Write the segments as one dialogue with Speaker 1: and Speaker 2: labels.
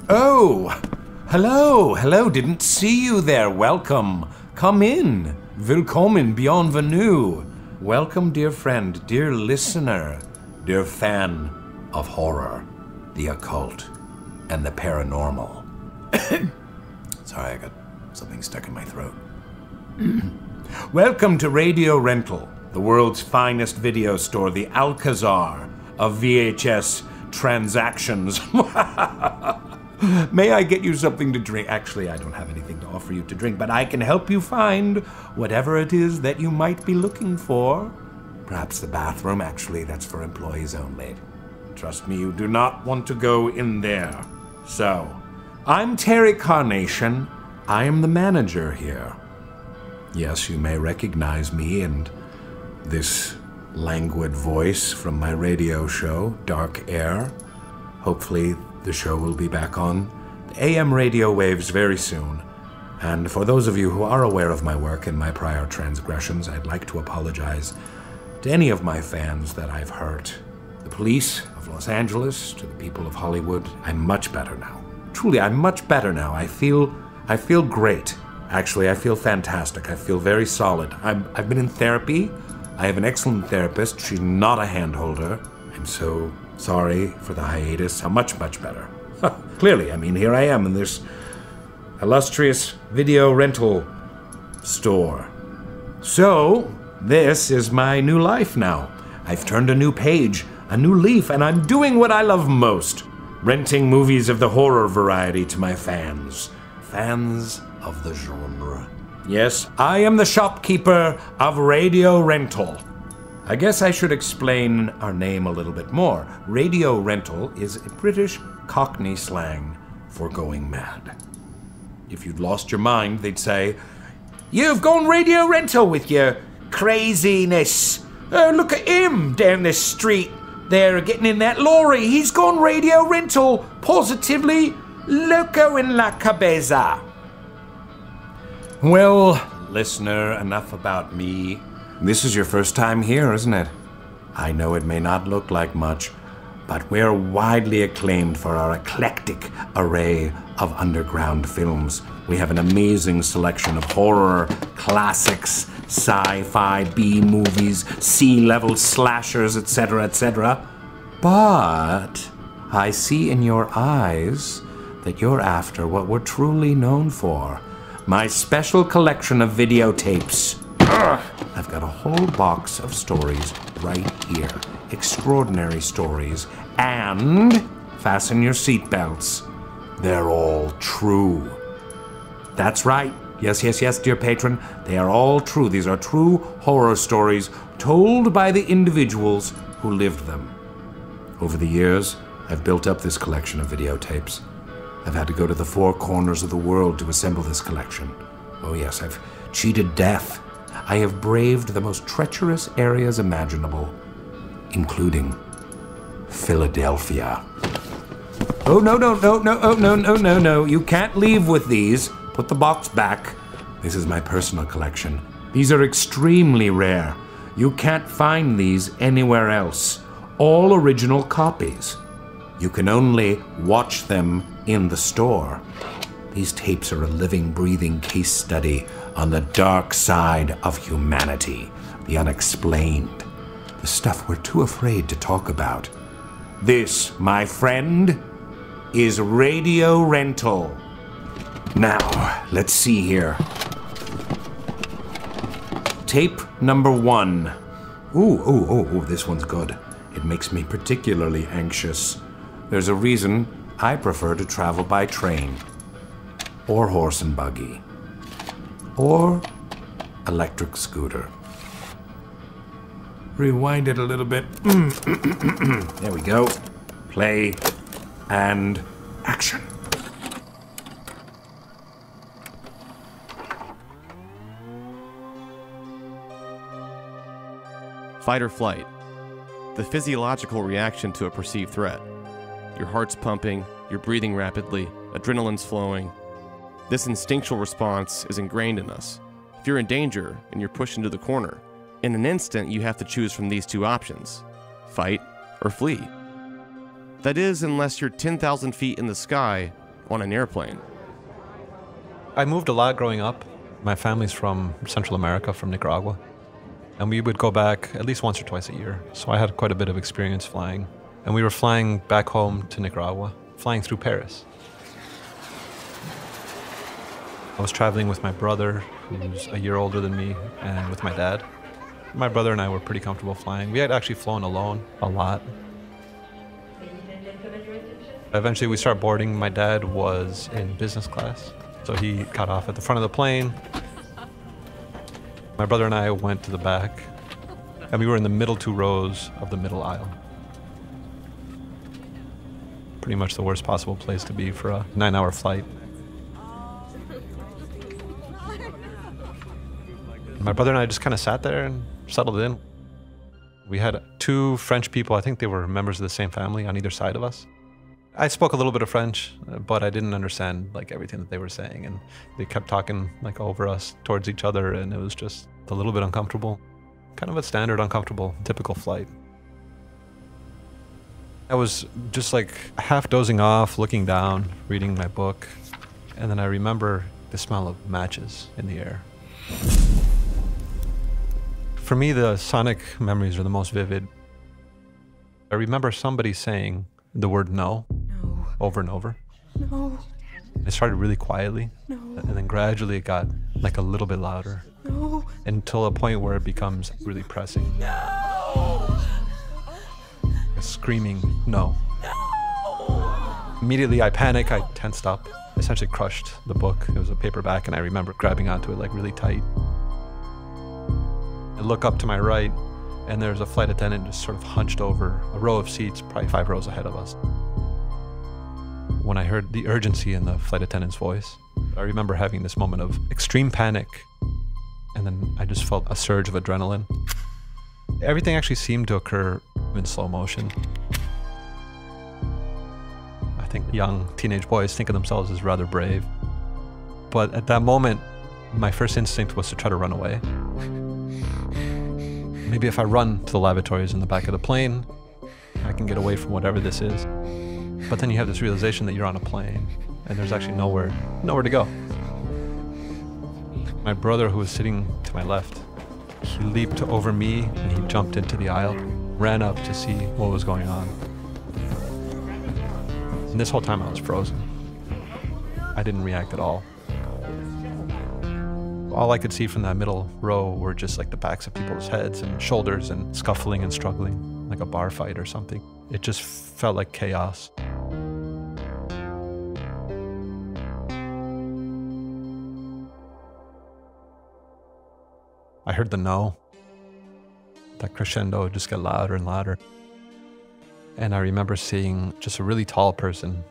Speaker 1: Oh, hello, didn't see you there. Welcome. Come in. Willkommen, bienvenue. Welcome, dear friend, dear listener, dear fan of horror, the occult, and the paranormal. Sorry, I got something stuck in my throat. Welcome to Radio Rental, the world's finest video store, the Alcazar of VHS transactions. May I get you something to drink? Actually, I don't have anything to offer you to drink, but I can help you find whatever it is that you might be looking for. Perhaps the bathroom. Actually, that's for employees only. Trust me, you do not want to go in there. So, I'm Terry Carnation. I am the manager here. Yes, you may recognize me and this languid voice from my radio show, Dark Air. Hopefully, the show will be back on the AM radio waves very soon. And for those of you who are aware of my work and my prior transgressions, I'd like to apologize to any of my fans that I've hurt. The police of Los Angeles, to the people of Hollywood, I'm much better now. Truly, I'm much better now. I feel great. Actually, I feel fantastic. I feel very solid. I've been in therapy. I have an excellent therapist. She's not a handholder. I'm so sorry for the hiatus. I'm much better. Clearly, I mean, here I am in this illustrious video rental store. So, this is my new life now. I've turned a new page, a new leaf, and I'm doing what I love most. Renting movies of the horror variety to my fans. Fans of the genre. Yes, I am the shopkeeper of Radio Rental. I guess I should explain our name a little bit more. Radio Rental is a British Cockney slang for going mad. If you'd lost your mind, they'd say, "You've gone Radio Rental with your craziness. Look at him down this street there getting in that lorry. He's gone Radio Rental. Positively loco en la cabeza." Well, listener, enough about me. This is your first time here, isn't it? I know it may not look like much, but we're widely acclaimed for our eclectic array of underground films. We have an amazing selection of horror, classics, sci-fi, B-movies, C-level slashers, etc., etc. But I see in your eyes that you're after what we're truly known for. My special collection of videotapes. I've got a whole box of stories right here. Extraordinary stories. And fasten your seatbelts. They're all true. That's right. Yes, dear patron. They are all true. These are true horror stories told by the individuals who lived them. Over the years, I've built up this collection of videotapes. I've had to go to the four corners of the world to assemble this collection. Oh yes, I've cheated death. I have braved the most treacherous areas imaginable, including Philadelphia. Oh, no. You can't leave with these. Put the box back. This is my personal collection. These are extremely rare. You can't find these anywhere else. All original copies. You can only watch them in the store. These tapes are a living, breathing case study on the dark side of humanity, the unexplained, the stuff we're too afraid to talk about. This, my friend, is Radio Rental. Now, let's see here. Tape number 1. Ooh, this one's good. It makes me particularly anxious. There's a reason I prefer to travel by train, or horse and buggy, or electric scooter. Rewind it a little bit. There we go. Play and action.
Speaker 2: Fight or flight. The physiological reaction to a perceived threat. Your heart's pumping, you're breathing rapidly, adrenaline's flowing. This instinctual response is ingrained in us. If you're in danger and you're pushed into the corner, in an instant you have to choose from these two options: fight or flee. That is, unless you're 10,000 feet in the sky on an airplane?
Speaker 3: I moved a lot growing up. My family's from Central America, from Nicaragua. And we would go back at least once or twice a year. So I had quite a bit of experience flying. And we were flying back home to Nicaragua, flying through Paris. I was traveling with my brother, who's a year older than me, and with my dad. My brother and I were pretty comfortable flying. We had actually flown alone a lot. Eventually we start boarding. My dad was in business class, so he got off at the front of the plane. My brother and I went to the back, and we were in the middle 2 rows of the middle aisle. Pretty much the worst possible place to be for a 9-hour flight. My brother and I just kind of sat there and settled in. We had 2 French people, I think they were members of the same family on either side of us. I spoke a little bit of French, but I didn't understand like everything that they were saying, and they kept talking like over us towards each other, and it was just a little bit uncomfortable. Kind of a standard uncomfortable, typical flight. I was just like half dozing off, looking down, reading my book, and then I remember the smell of matches in the air. For me, the sonic memories are the most vivid. I remember somebody saying the word no, over and over.
Speaker 4: No.
Speaker 3: It started really quietly,
Speaker 4: No.
Speaker 3: and then gradually it got like a little bit louder.
Speaker 4: No.
Speaker 3: Until a point where it becomes really pressing.
Speaker 4: No.
Speaker 3: A screaming no.
Speaker 4: No.
Speaker 3: Immediately I panic, I tensed up, essentially crushed the book. It was a paperback, and I remember grabbing onto it like really tight. I look up to my right, and there's a flight attendant just sort of hunched over a row of seats, probably 5 rows ahead of us. When I heard the urgency in the flight attendant's voice, I remember having this moment of extreme panic, and then I just felt a surge of adrenaline. Everything actually seemed to occur in slow motion. I think young teenage boys think of themselves as rather brave. But at that moment, my first instinct was to try to run away. Maybe if I run to the lavatories in the back of the plane, I can get away from whatever this is. But then you have this realization that you're on a plane, and there's actually nowhere to go. My brother, who was sitting to my left, he leaped over me and he jumped into the aisle, ran up to see what was going on. And this whole time I was frozen. I didn't react at all. All I could see from that middle row were just like the backs of people's heads and shoulders and scuffling and struggling, like a bar fight or something. It just felt like chaos. I heard the no. That crescendo would just get louder and louder. And I remember seeing just a really tall person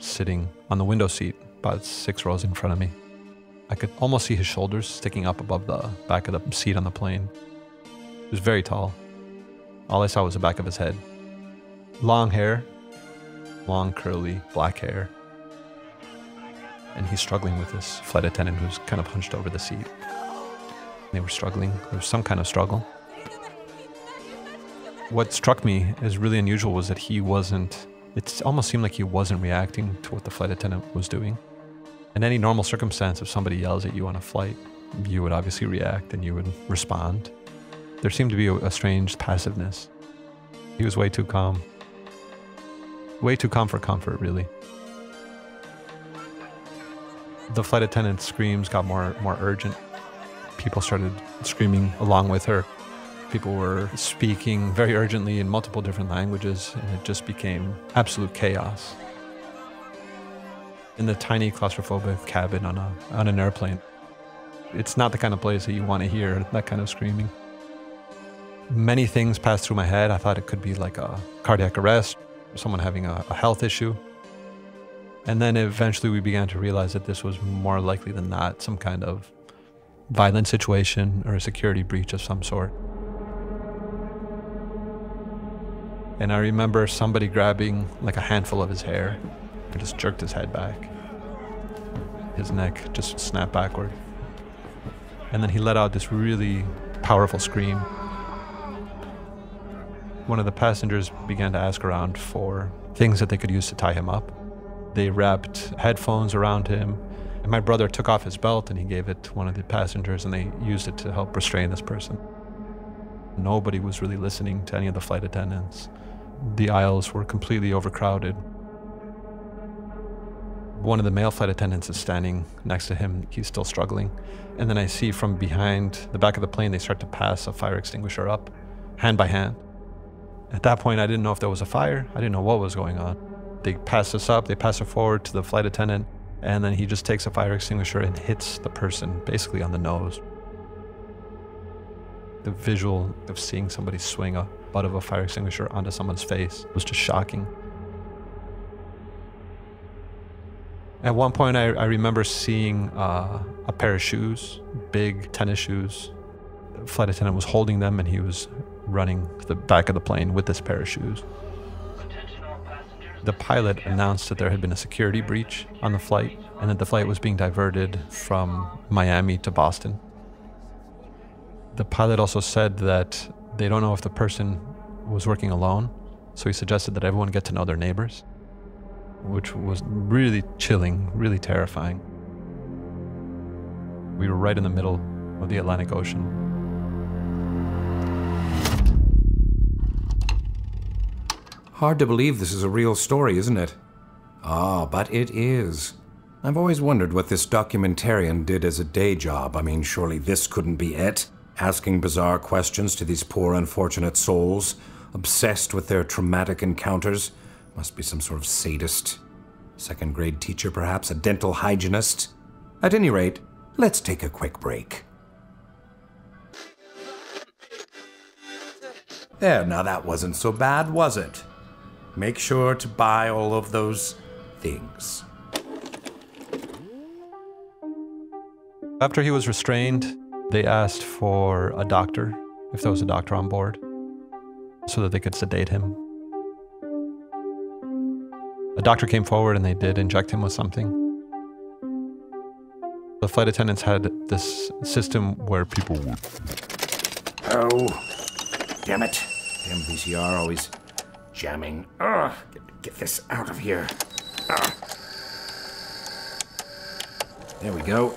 Speaker 3: sitting on the window seat, about 6 rows in front of me. I could almost see his shoulders sticking up above the back of the seat on the plane. He was very tall. All I saw was the back of his head. Long hair, long curly black hair. And he's struggling with this flight attendant who's kind of hunched over the seat. They were struggling. There was some kind of struggle. What struck me as really unusual was that it almost seemed like he wasn't reacting to what the flight attendant was doing. In any normal circumstance, if somebody yells at you on a flight, you would obviously react and you would respond. There seemed to be a strange passiveness. He was way too calm. Way too calm for comfort, really. The flight attendant's screams got more urgent. People started screaming along with her. People were speaking very urgently in multiple different languages, and it just became absolute chaos. In the tiny claustrophobic cabin on an airplane, it's not the kind of place that you want to hear that kind of screaming. Many things passed through my head. I thought it could be like a cardiac arrest, someone having a health issue. And then eventually we began to realize that this was more likely than not some kind of violent situation or a security breach of some sort. And I remember somebody grabbing like a handful of his hair and just jerked his head back. His neck just snapped backward. And then he let out this really powerful scream. One of the passengers began to ask around for things that they could use to tie him up. They wrapped headphones around him. And my brother took off his belt and he gave it to one of the passengers, and they used it to help restrain this person. Nobody was really listening to any of the flight attendants. The aisles were completely overcrowded. One of the male flight attendants is standing next to him. He's still struggling. And then I see from behind the back of the plane, they start to pass a fire extinguisher up, hand by hand. At that point, I didn't know if there was a fire. I didn't know what was going on. They pass us up, they pass it forward to the flight attendant, and then he just takes a fire extinguisher and hits the person basically on the nose. The visual of seeing somebody swing a butt of a fire extinguisher onto someone's face was just shocking. At one point, I remember seeing a pair of shoes, big tennis shoes. The flight attendant was holding them, and he was running to the back of the plane with this pair of shoes. The pilot announced that there had been a security breach on the flight, and that the flight was being diverted from Miami to Boston. The pilot also said that they don't know if the person was working alone, so he suggested that everyone get to know their neighbors, which was really chilling, really terrifying. We were right in the middle of the Atlantic Ocean.
Speaker 1: Hard to believe this is a real story, isn't it? Ah, but it is. I've always wondered what this documentarian did as a day job. I mean, surely this couldn't be it? Asking bizarre questions to these poor, unfortunate souls, obsessed with their traumatic encounters. Must be some sort of sadist. Second-grade teacher, perhaps, a dental hygienist. At any rate, let's take a quick break. There, now that wasn't so bad, was it? Make sure to buy all of those things.
Speaker 3: After he was restrained, they asked for a doctor, if there was a doctor on board, so that they could sedate him. A doctor came forward and they did inject him with something. The flight attendants had this system where people would...
Speaker 1: Oh, damn it. Damn VCR always jamming. Ugh, get this out of here. Ugh. There we go.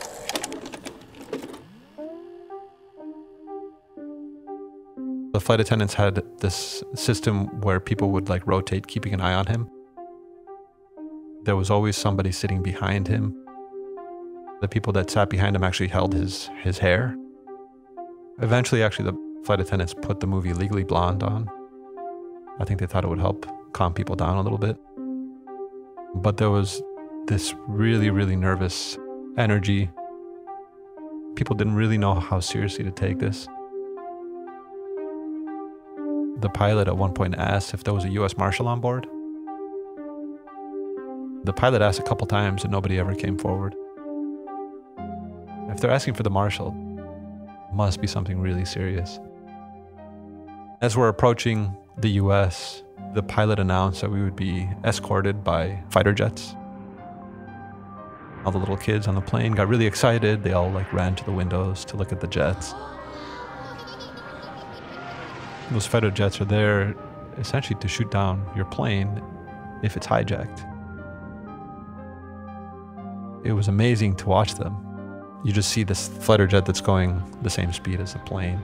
Speaker 3: The flight attendants had this system where people would like rotate, keeping an eye on him. There was always somebody sitting behind him. The people that sat behind him actually held his hair. Eventually, actually, the flight attendants put the movie Legally Blonde on. I think they thought it would help calm people down a little bit. But there was this really, really nervous energy. People didn't really know how seriously to take this. The pilot at one point asked if there was a U.S. Marshal on board. The pilot asked a couple times and nobody ever came forward. If they're asking for the Marshal, it must be something really serious. As we're approaching the U.S., the pilot announced that we would be escorted by fighter jets. All the little kids on the plane got really excited. They all like ran to the windows to look at the jets. Those fighter jets are there essentially to shoot down your plane if it's hijacked. It was amazing to watch them. You just see this fighter jet that's going the same speed as the plane.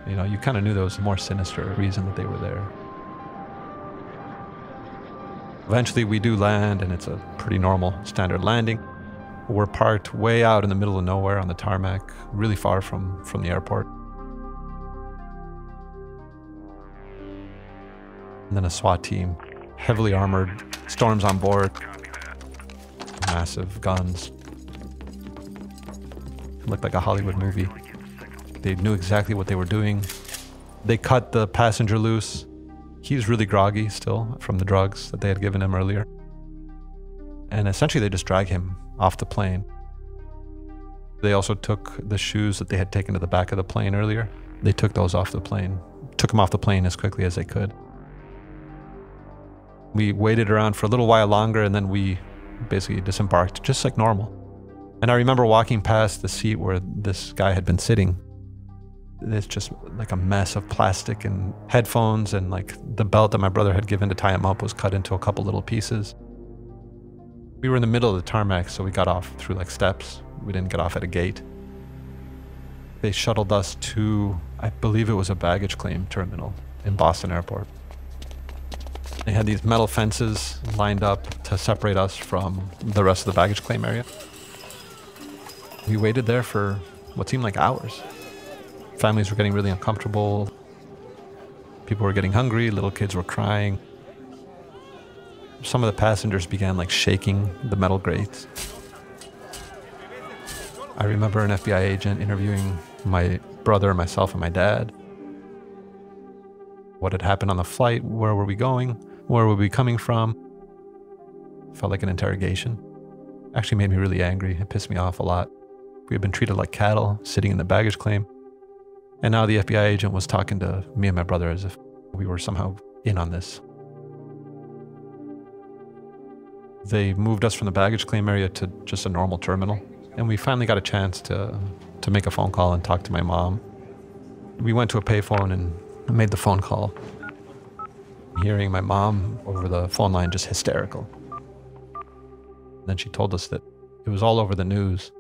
Speaker 3: You know, you kind of knew there was a more sinister reason that they were there. Eventually we do land, and it's a pretty normal standard landing. We're parked way out in the middle of nowhere on the tarmac, really far from the airport. And then a SWAT team, heavily armored, storms on board, massive guns. It looked like a Hollywood movie. They knew exactly what they were doing. They cut the passenger loose. He's really groggy still from the drugs that they had given him earlier. And essentially they just drag him off the plane. They also took the shoes that they had taken to the back of the plane earlier. They took those off the plane, took him off the plane as quickly as they could. We waited around for a little while longer, and then we basically disembarked just like normal. And I remember walking past the seat where this guy had been sitting. It's just like a mess of plastic and headphones, and like the belt that my brother had given to tie him up was cut into a couple little pieces. We were in the middle of the tarmac, so we got off through like steps. We didn't get off at a gate. They shuttled us to, I believe it was a baggage claim terminal in Boston Airport. They had these metal fences lined up to separate us from the rest of the baggage claim area. We waited there for what seemed like hours. Families were getting really uncomfortable. People were getting hungry, little kids were crying. Some of the passengers began like shaking the metal grates. I remember an FBI agent interviewing my brother, myself, and my dad. What had happened on the flight, where were we going, where were we coming from? Felt like an interrogation. Actually made me really angry. It pissed me off a lot. We had been treated like cattle, sitting in the baggage claim. And now the FBI agent was talking to me and my brother as if we were somehow in on this. They moved us from the baggage claim area to just a normal terminal. And we finally got a chance to make a phone call and talk to my mom. We went to a payphone and made the phone call. Hearing my mom over the phone line just hysterical. Then she told us that it was all over the news.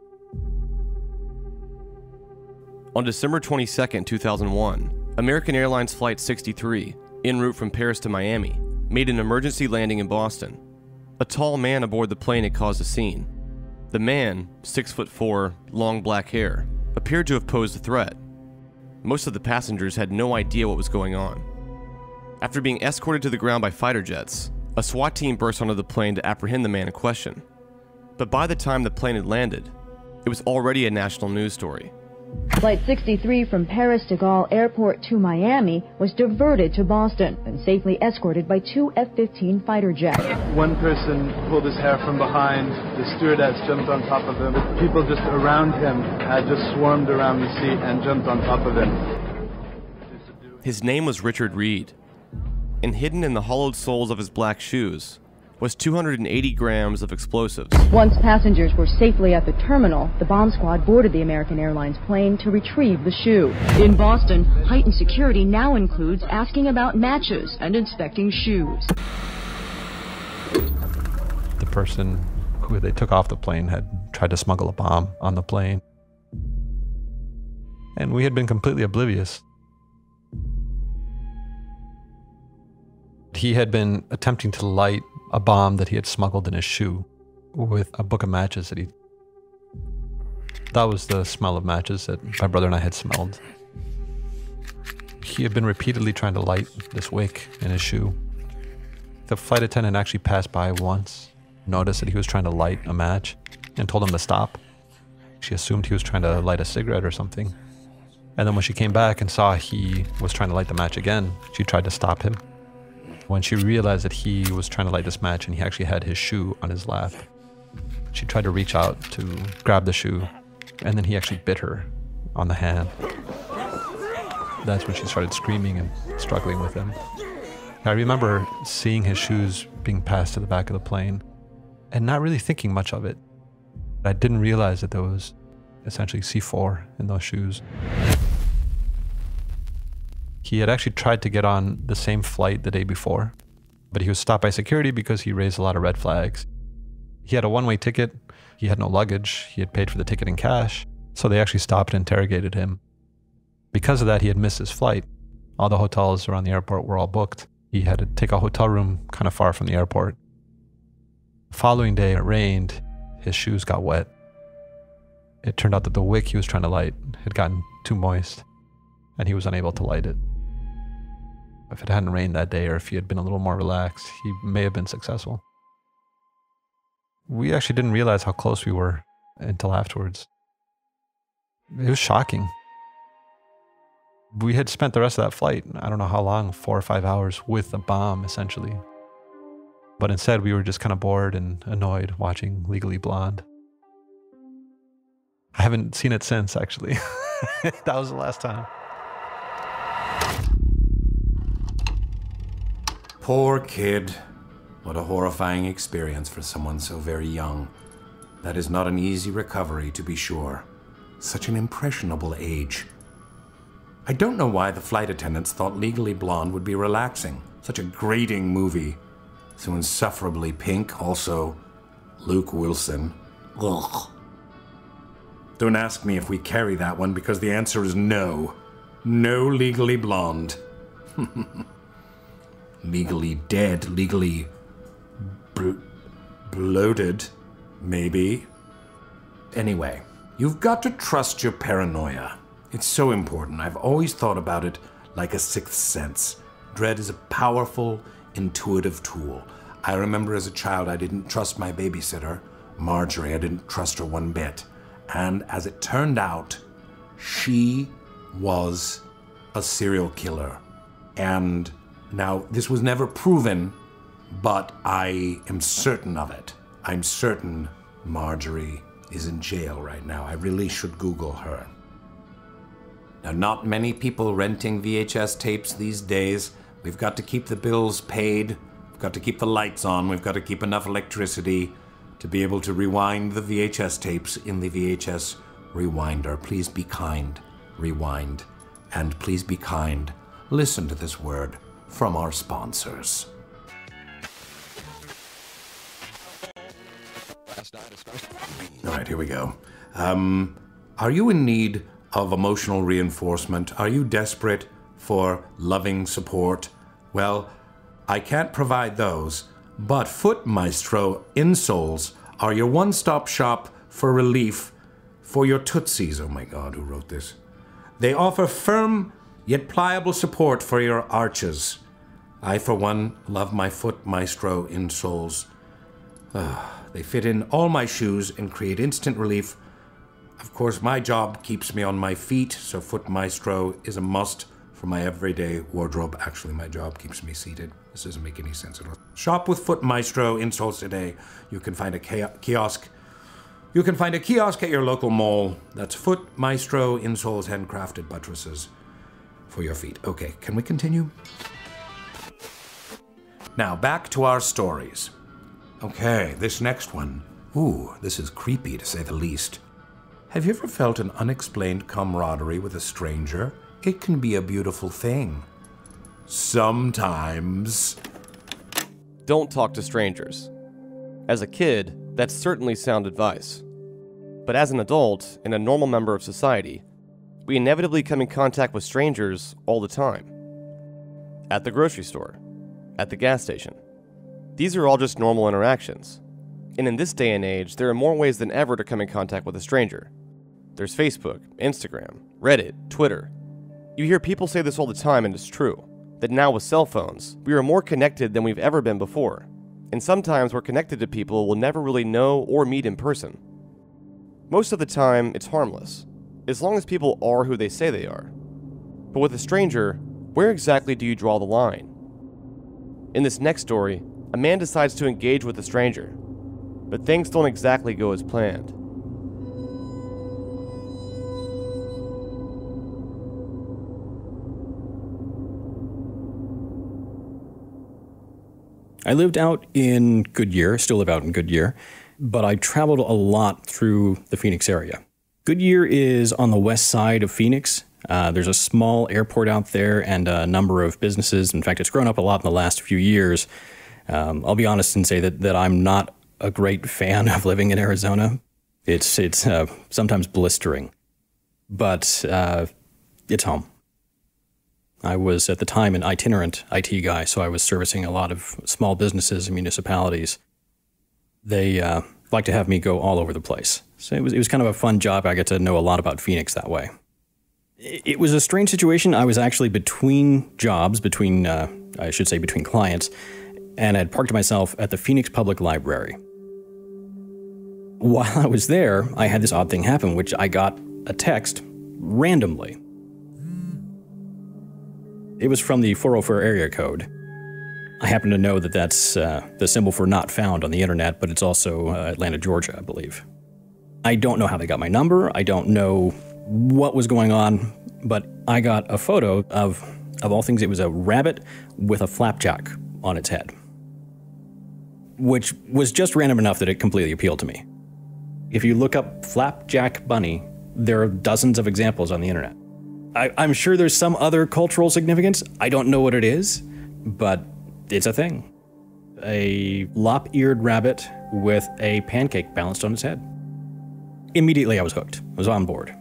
Speaker 2: On December 22, 2001, American Airlines Flight 63, en route from Paris to Miami, made an emergency landing in Boston. A tall man aboard the plane had caused a scene. The man, 6'4", long black hair, appeared to have posed a threat. Most of the passengers had no idea what was going on. After being escorted to the ground by fighter jets, a SWAT team burst onto the plane to apprehend the man in question. But by the time the plane had landed, it was already a national news story.
Speaker 5: Flight 63 from Paris de Gaulle Airport to Miami was diverted to Boston and safely escorted by 2 F-15 fighter jets.
Speaker 6: One person pulled his hair from behind, the stewardess jumped on top of him. The people just around him had just swarmed around the seat and jumped on top of him.
Speaker 2: His name was Richard Reed, and hidden in the hollowed soles of his black shoes was 280 grams of explosives.
Speaker 5: Once passengers were safely at the terminal, the bomb squad boarded the American Airlines plane to retrieve the shoe. In Boston, heightened security now includes asking about matches and inspecting shoes.
Speaker 3: The person who they took off the plane had tried to smuggle a bomb on the plane. And we had been completely oblivious. He had been attempting to light a bomb that he had smuggled in his shoe with a book of matches that that was the smell of matches that my brother and I had smelled. He had been repeatedly trying to light this wick in his shoe. The flight attendant actually passed by once, noticed that he was trying to light a match, and told him to stop. She assumed he was trying to light a cigarette or something. And then when she came back and saw he was trying to light the match again, she tried to stop him. When she realized that he was trying to light this match and he actually had his shoe on his lap, she tried to reach out to grab the shoe, and then he actually bit her on the hand. That's when she started screaming and struggling with him. I remember seeing his shoes being passed to the back of the plane and not really thinking much of it. I didn't realize that there was essentially C4 in those shoes. He had actually tried to get on the same flight the day before, but he was stopped by security because he raised a lot of red flags. He had a one-way ticket, he had no luggage, he had paid for the ticket in cash, so they actually stopped and interrogated him. Because of that, he had missed his flight. All the hotels around the airport were all booked. He had to take a hotel room kind of far from the airport. The following day, it rained, his shoes got wet. It turned out that the wick he was trying to light had gotten too moist, and he was unable to light it. If it hadn't rained that day, or if he had been a little more relaxed, he may have been successful. We actually didn't realize how close we were until afterwards. It was shocking. We had spent the rest of that flight, I don't know how long, 4 or 5 hours with a bomb, essentially. But instead, we were just kind of bored and annoyed watching Legally Blonde. I haven't seen it since, actually. That was the last time.
Speaker 1: Poor kid. What a horrifying experience for someone so very young. That is not an easy recovery, to be sure. Such an impressionable age. I don't know why the flight attendants thought Legally Blonde would be relaxing. Such a grating movie. So insufferably pink, also Luke Wilson. Ugh. Don't ask me if we carry that one, because the answer is no. No Legally Blonde. Legally dead, legally bloated, maybe. Anyway, you've got to trust your paranoia. It's so important. I've always thought about it like a sixth sense. Dread is a powerful, intuitive tool. I remember as a child I didn't trust my babysitter, Marjorie. I didn't trust her one bit. And as it turned out, she was a serial killer. And now, this was never proven, but I am certain of it. I'm certain Marjorie is in jail right now. I really should Google her. Now, not many people renting VHS tapes these days. We've got to keep the bills paid. We've got to keep the lights on. We've got to keep enough electricity to be able to rewind the VHS tapes in the VHS rewinder. Please be kind. Rewind. And please be kind. Listen to this word from our sponsors. All right, here we go. Are you in need of emotional reinforcement? Are you desperate for loving support? Well, I can't provide those, but Foot Maestro insoles are your one-stop shop for relief for your tootsies. Oh my God, who wrote this? They offer firm yet pliable support for your arches. I, for one, love my Foot Maestro insoles. They fit in all my shoes and create instant relief. Of course, my job keeps me on my feet, so Foot Maestro is a must for my everyday wardrobe. Actually, my job keeps me seated. This doesn't make any sense at all. Shop with Foot Maestro insoles today. You can find a kiosk. You can find a kiosk at your local mall. That's Foot Maestro insoles, handcrafted buttresses for your feet. Okay, can we continue? Now, back to our stories. Okay, this next one. Ooh, this is creepy to say the least. Have you ever felt an unexplained camaraderie with a stranger? It can be a beautiful thing. Sometimes.
Speaker 2: Don't talk to strangers. As a kid, that's certainly sound advice. But as an adult and a normal member of society, we inevitably come in contact with strangers all the time. At the grocery store, at the gas station. These are all just normal interactions. And in this day and age, there are more ways than ever to come in contact with a stranger. There's Facebook, Instagram, Reddit, Twitter. You hear people say this all the time, and it's true, that now with cell phones, we are more connected than we've ever been before. And sometimes we're connected to people we'll never really know or meet in person. Most of the time, it's harmless, as long as people are who they say they are. But with a stranger, where exactly do you draw the line? In this next story, a man decides to engage with a stranger, but things don't exactly go as planned.
Speaker 7: I lived out in Goodyear, still live out in Goodyear, but I traveled a lot through the Phoenix area. Goodyear is on the west side of Phoenix. There's a small airport out there and a number of businesses. In fact, it's grown up a lot in the last few years. I'll be honest and say that I'm not a great fan of living in Arizona. It's sometimes blistering, but it's home. I was, at the time, an itinerant IT guy, so I was servicing a lot of small businesses and municipalities. They like to have me go all over the place. So it was kind of a fun job. I get to know a lot about Phoenix that way. It was a strange situation. I was actually between jobs, between clients, and I had parked myself at the Phoenix Public Library. While I was there, I had this odd thing happen, which I got a text randomly. It was from the 404 area code. I happen to know that that's the symbol for not found on the internet, but it's also Atlanta, Georgia, I believe. I don't know how they got my number. I don't know what was going on, but I got a photo of all things, it was a rabbit with a flapjack on its head, which was just random enough that it completely appealed to me. If you look up flapjack bunny, there are dozens of examples on the internet. I'm sure there's some other cultural significance. I don't know what it is, but it's a thing. A lop-eared rabbit with a pancake balanced on its head. Immediately I was hooked. I was on board.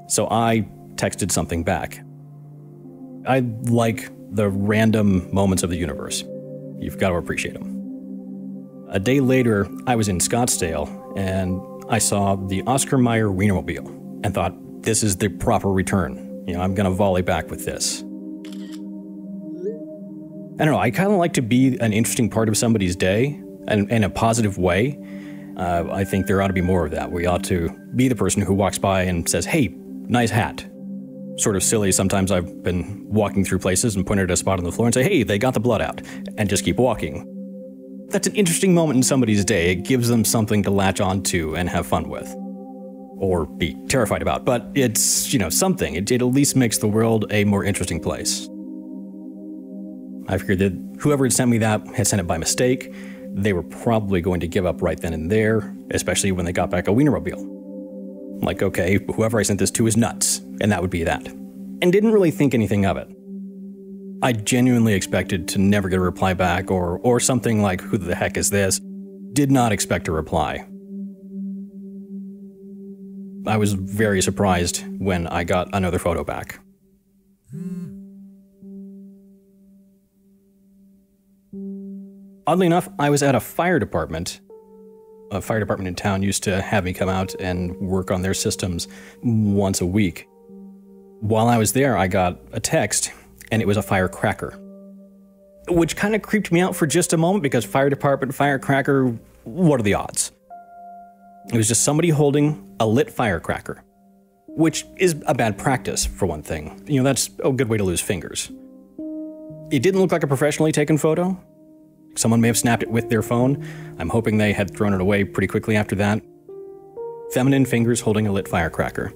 Speaker 7: So I texted something back. I like the random moments of the universe. You've got to appreciate them. A day later, I was in Scottsdale, and I saw the Oscar Mayer Wienermobile and thought, this is the proper return. I'm going to volley back with this. I don't know, I kind of like to be an interesting part of somebody's day, and in a positive way. I think there ought to be more of that. We ought to be the person who walks by and says, hey, nice hat. Sort of silly, sometimes I've been walking through places and pointed at a spot on the floor and say, hey, they got the blood out, and just keep walking. That's an interesting moment in somebody's day. It gives them something to latch onto and have fun with. Or be terrified about. But it's, something. It at least makes the world a more interesting place. I figured that whoever had sent me that had sent it by mistake. They were probably going to give up right then and there, especially when they got back a Wienermobile. Like, okay, whoever I sent this to is nuts, and that would be that. And didn't really think anything of it. I genuinely expected to never get a reply back or something like, who the heck is this? Did not expect a reply. I was very surprised when I got another photo back. Oddly enough, I was at a fire department. A fire department in town used to have me come out and work on their systems once a week. While I was there, I got a text, and it was a firecracker. Which kind of creeped me out for just a moment, because fire department, firecracker, what are the odds? It was just somebody holding a lit firecracker, which is a bad practice, for one thing. That's a good way to lose fingers. It didn't look like a professionally taken photo. Someone may have snapped it with their phone. I'm hoping they had thrown it away pretty quickly after that. Feminine fingers holding a lit firecracker.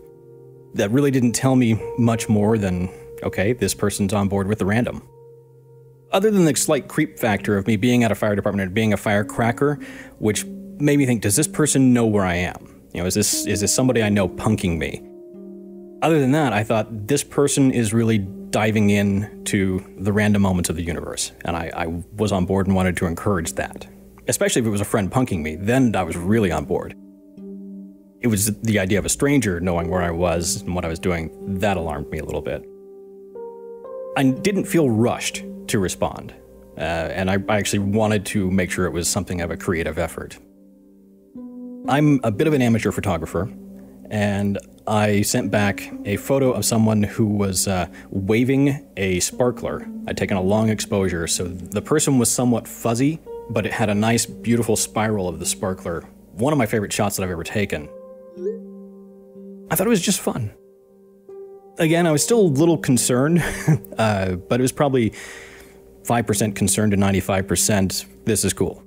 Speaker 7: That really didn't tell me much more than, okay, this person's on board with the random. Other than the slight creep factor of me being at a fire department and being a firecracker, which made me think, does this person know where I am? Is this somebody I know punking me? Other than that, I thought this person is really diving in to the random moments of the universe, and I was on board and wanted to encourage that. Especially if it was a friend punking me, then I was really on board. It was the idea of a stranger knowing where I was and what I was doing that alarmed me a little bit. I didn't feel rushed to respond, and I actually wanted to make sure it was something of a creative effort. I'm a bit of an amateur photographer, and I sent back a photo of someone who was waving a sparkler. I'd taken a long exposure, so the person was somewhat fuzzy, but it had a nice, beautiful spiral of the sparkler. One of my favorite shots that I've ever taken. I thought it was just fun. Again, I was still a little concerned, but it was probably 5% concerned to 95%, this is cool.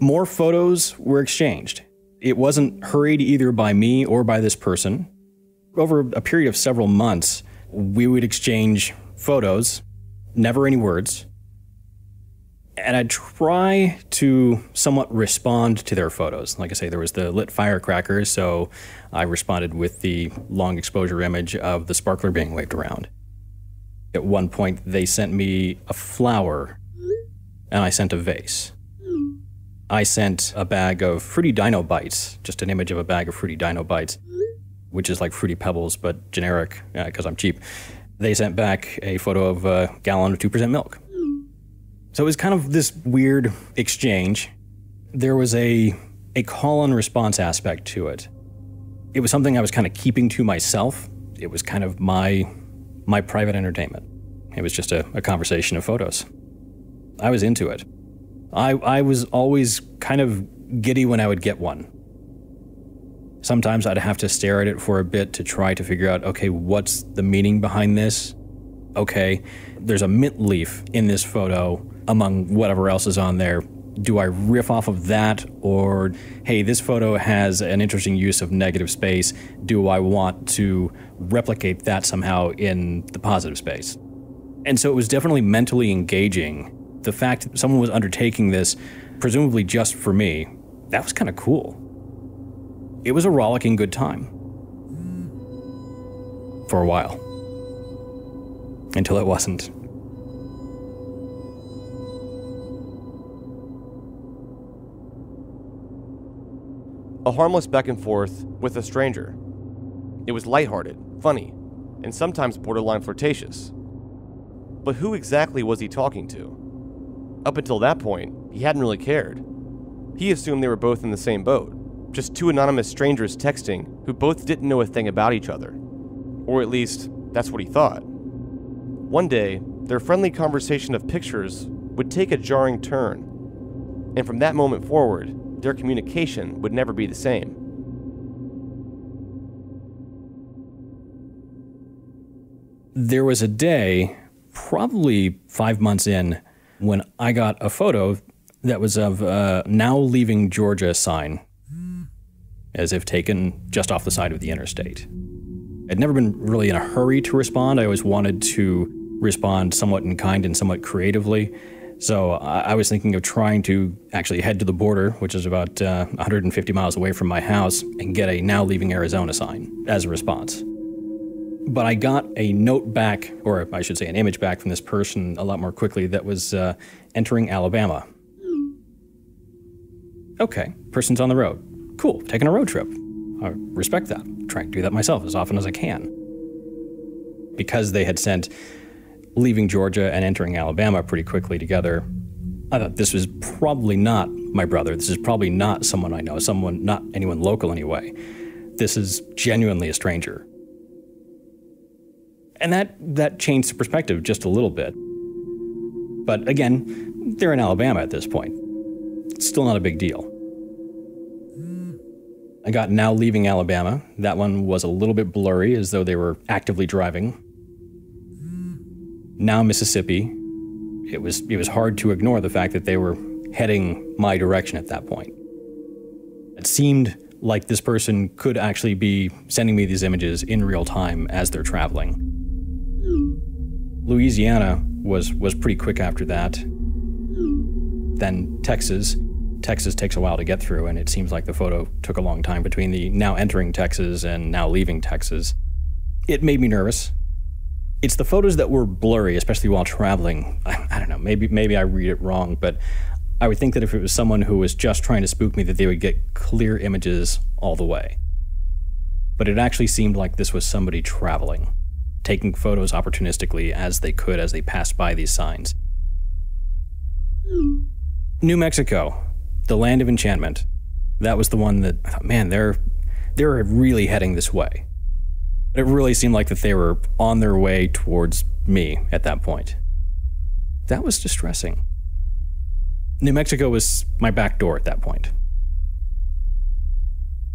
Speaker 7: More photos were exchanged. It wasn't hurried either by me or by this person. Over a period of several months, we would exchange photos, never any words, and I'd try to somewhat respond to their photos. Like I say, there was the lit firecracker, so I responded with the long exposure image of the sparkler being waved around. At one point, they sent me a flower, and I sent a vase. I sent a bag of Fruity Dino Bites, just an image of a bag of Fruity Dino Bites, which is like Fruity Pebbles, but generic, because I'm cheap. They sent back a photo of a gallon of 2% milk. So it was kind of this weird exchange. There was a call and response aspect to it. It was something I was kind of keeping to myself. It was kind of my private entertainment. It was just a conversation of photos. I was into it. I was always kind of giddy when I would get one. Sometimes I'd have to stare at it for a bit to try to figure out, okay, what's the meaning behind this? Okay, there's a mint leaf in this photo among whatever else is on there. Do I riff off of that? Or, hey, this photo has an interesting use of negative space. Do I want to replicate that somehow in the positive space? And so it was definitely mentally engaging. The fact that someone was undertaking this, presumably just for me, that was kind of cool. It was a rollicking good time. For a while. Until it wasn't.
Speaker 2: A harmless back and forth with a stranger. It was lighthearted, funny, and sometimes borderline flirtatious. But who exactly was he talking to? Up until that point, he hadn't really cared. He assumed they were both in the same boat, just two anonymous strangers texting who both didn't know a thing about each other. Or at least, that's what he thought. One day, their friendly conversation of pictures would take a jarring turn, and from that moment forward, their communication would never be the same.
Speaker 7: There was a day, probably 5 months in, when I got a photo that was of a "Now Leaving Georgia" sign, as if taken just off the side of the interstate. I'd never been really in a hurry to respond. I always wanted to respond somewhat in kind and somewhat creatively. So I was thinking of trying to actually head to the border, which is about 150 miles away from my house, and get a "Now Leaving Arizona" sign as a response. But I got a note back, or I should say an image back from this person a lot more quickly that was entering Alabama. Okay, person's on the road. Cool, taking a road trip. I respect that. Trying to do that myself as often as I can. Because they had sent leaving Georgia and entering Alabama pretty quickly together, I thought this was probably not my brother. This is probably not someone I know, not anyone local anyway. This is genuinely a stranger. And that changed the perspective just a little bit. But again, they're in Alabama at this point. It's still not a big deal. I got "Now Leaving Alabama." That one was a little bit blurry, as though they were actively driving. "Now Mississippi." It was hard to ignore the fact that they were heading my direction at that point. It seemed like this person could actually be sending me these images in real time as they're traveling. Louisiana was pretty quick after that. Then Texas. Texas takes a while to get through, and it seems like the photo took a long time between the "now entering Texas" and "now leaving Texas." It made me nervous. It's the photos that were blurry, especially while traveling. I don't know, maybe I read it wrong, but I would think that if it was someone who was just trying to spook me, that they would get clear images all the way. But it actually seemed like this was somebody traveling, taking photos opportunistically as they could as they passed by these signs. New Mexico, the land of enchantment. That was the one that I thought, man, they're really heading this way. It really seemed like that they were on their way towards me at that point. That was distressing. New Mexico was my back door at that point.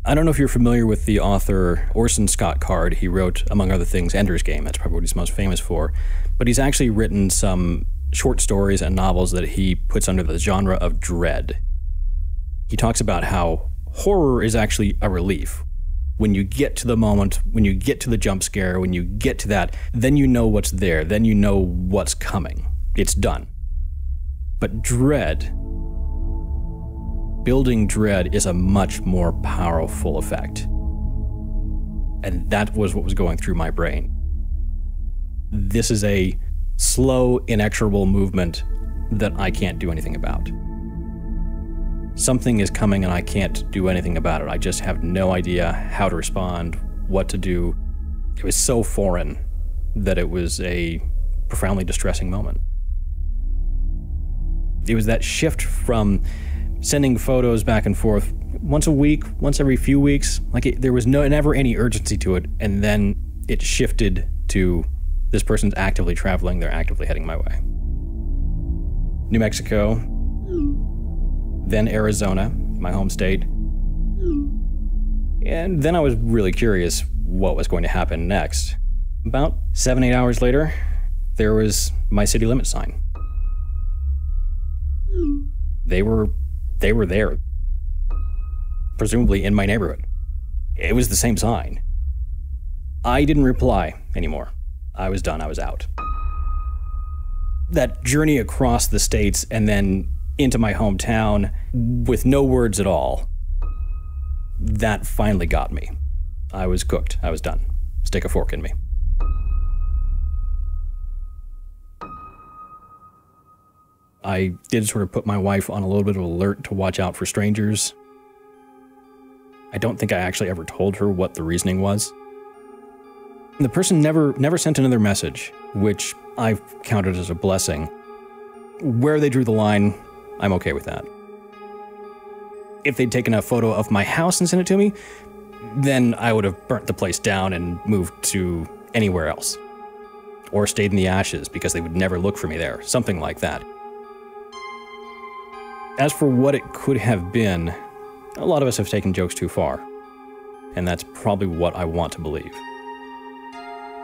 Speaker 7: I don't know if you're familiar with the author Orson Scott Card. He wrote, among other things, Ender's Game. That's probably what he's most famous for. But he's actually written some short stories and novels that he puts under the genre of dread. He talks about how horror is actually a relief. When you get to the moment, when you get to the jump scare, when you get to that, then you know what's there, then you know what's coming. It's done. But dread, building dread is a much more powerful effect. And that was what was going through my brain. This is a slow, inexorable movement that I can't do anything about. Something is coming and I can't do anything about it. I just have no idea how to respond, what to do. It was so foreign that it was a profoundly distressing moment. It was that shift from sending photos back and forth once a week, once every few weeks. There was never any urgency to it, and then it shifted to this person's actively traveling, they're actively heading my way. New Mexico, then Arizona, my home state. And then I was really curious what was going to happen next. About 7-8 hours later, there was my city limit sign. They were there, presumably in my neighborhood. It was the same sign. I didn't reply anymore. I was done, I was out. That journey across the states and then into my hometown with no words at all, that finally got me. I was cooked, I was done. Stick a fork in me. I did sort of put my wife on a little bit of alert to watch out for strangers. I don't think I actually ever told her what the reasoning was. The person never sent another message, which I've counted as a blessing. Where they drew the line, I'm okay with that. If they'd taken a photo of my house and sent it to me, then I would have burnt the place down and moved to anywhere else. Or stayed in the ashes because they would never look for me there, something like that. As for what it could have been, a lot of us have taken jokes too far. And that's probably what I want to believe.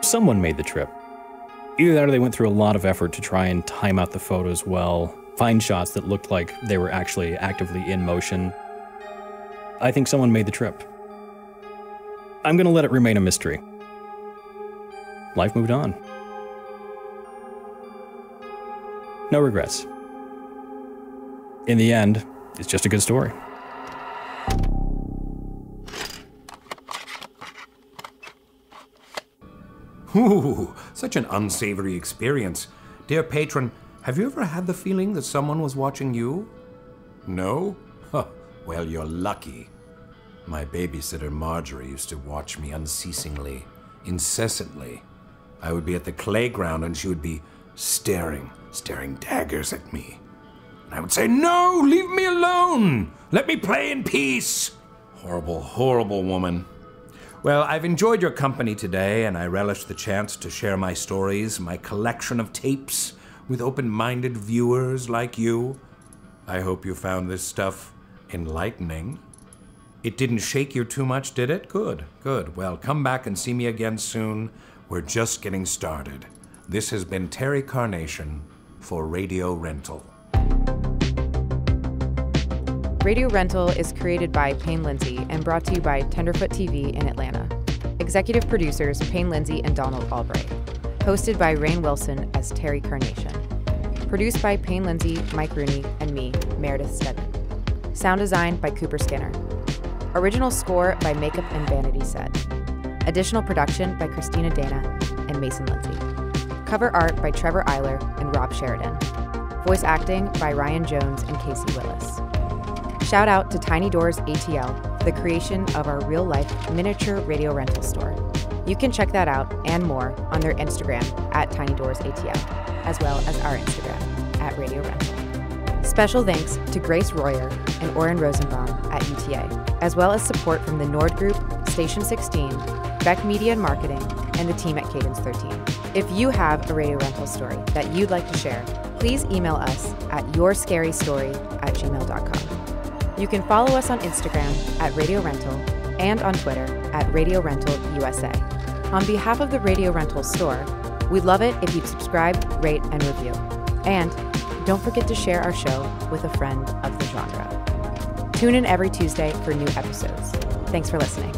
Speaker 7: Someone made the trip. Either that or they went through a lot of effort to try and time out the photos well, find shots that looked like they were actually actively in motion. I think someone made the trip. I'm gonna let it remain a mystery. Life moved on. No regrets. In the end, it's just a good story.
Speaker 1: Ooh, such an unsavory experience. Dear patron, have you ever had the feeling that someone was watching you? No? Huh, well, you're lucky. My babysitter Marjorie used to watch me unceasingly, incessantly. I would be at the playground and she would be staring daggers at me. And I would say, "No, leave me alone! Let me play in peace!" Horrible, horrible woman. Well, I've enjoyed your company today, and I relish the chance to share my stories, my collection of tapes, with open-minded viewers like you. I hope you found this stuff enlightening. It didn't shake you too much, did it? Good, good. Well, come back and see me again soon. We're just getting started. This has been Terry Carnation for Radio Rental.
Speaker 8: Radio Rental is created by Payne Lindsay and brought to you by Tenderfoot TV in Atlanta. Executive producers Payne Lindsay and Donald Albright. Hosted by Rainn Wilson as Terry Carnation. Produced by Payne Lindsay, Mike Rooney, and me, Meredith Stedman. Sound design by Cooper Skinner. Original score by Makeup and Vanity Set. Additional production by Christina Dana and Mason Lindsay. Cover art by Trevor Eiler and Rob Sheridan. Voice acting by Ryan Jones and Casey Willis. Shout out to Tiny Doors ATL for the creation of our real-life miniature radio rental store. You can check that out and more on their Instagram at Tiny Doors ATL, as well as our Instagram at Radio Rental. Special thanks to Grace Royer and Oren Rosenbaum at UTA, as well as support from the Nord Group, Station 16, Beck Media and Marketing, and the team at Cadence 13. If you have a radio rental story that you'd like to share, please email us at yourscarystory@gmail.com. You can follow us on Instagram at Radio Rental and on Twitter at Radio Rental USA. On behalf of the Radio Rental store, we'd love it if you'd subscribe, rate, and review. And don't forget to share our show with a friend of the genre. Tune in every Tuesday for new episodes. Thanks for listening.